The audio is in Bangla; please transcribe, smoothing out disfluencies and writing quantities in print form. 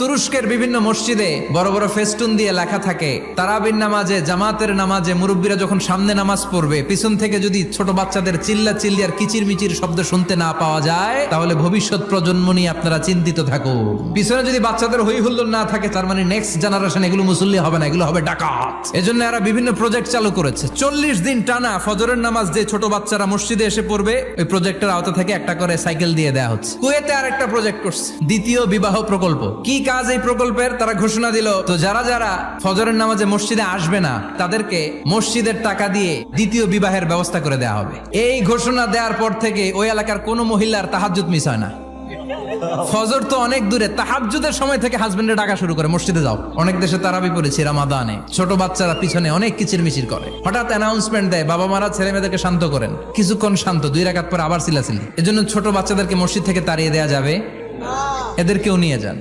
তুরস্কের বিভিন্ন মসজিদে বড় বড় ফেস্টুন দিয়ে লেখা থাকে, তারাবির নামাজে, জামাতের নামাজে মুরব্বীরা যখন সামনে নামাজ পড়বে, পিছন থেকে যদি ছোট বাচ্চাদের চিল্লা চিল্লি আর কিচির মিচির শব্দ শুনতে না পাওয়া যায়, তাহলে ভবিষ্যৎ প্রজন্ম নিয়ে আপনারা চিন্তিত থাকুন। পিছনে যদি বাচ্চাদের হই হুল্লোড় না থাকে, তার মানে নেক্সট জেনারেশন এগুলো মুসল্লি হবে না, এগুলো হবে ডাকাত। এজন্য এরা বিভিন্ন প্রজেক্ট চালু করেছে। 40 দিন টানা ফজরের নামাজ যে ছোট বাচ্চারা মসজিদে এসে পড়বে, ওই প্রজেক্টের আওতা থেকে একটা করে সাইকেল দিয়ে দেওয়া হচ্ছে। কুয়েতে আর একটা প্রজেক্ট করছে, দ্বিতীয় বিবাহ প্রকল্প। কি কাজ এই প্রকল্পের? তারা ঘোষণা দিল, তো যারা যারা ফজরের নামাজে মসজিদে আসবে না, তাদেরকে মসজিদের টাকা দিয়ে দ্বিতীয় বিবাহের ব্যবস্থা করে দেওয়া হবে। এই ঘোষণা দেওয়ার পর থেকে ওই এলাকার কোনো মহিলার তাহাজ্জুদ মিস হয় না। ফজর তো অনেক দূরে, তাহাজ্জুদের সময় থেকে হাজবেন্ডে ডাকা শুরু করে, মসজিদে যাও। অনেক দেশে তারাবি পড়েছি রামাদানে, ছোট বাচ্চারা পিছনে অনেক কিচির মিচির করে, হঠাৎ অ্যানাউন্সমেন্ট দেয়, বাবা মারা ছেলে মেয়েদেরকে শান্ত করেন। কিছুক্ষণ শান্ত, 2 রাকাত পর আবার চিল্লাচিল্লি। এজন্য ছোট বাচ্চাদেরকে মসজিদ থেকে তাড়িয়ে দেওয়া যাবে, এদেরকেও নিয়ে যান।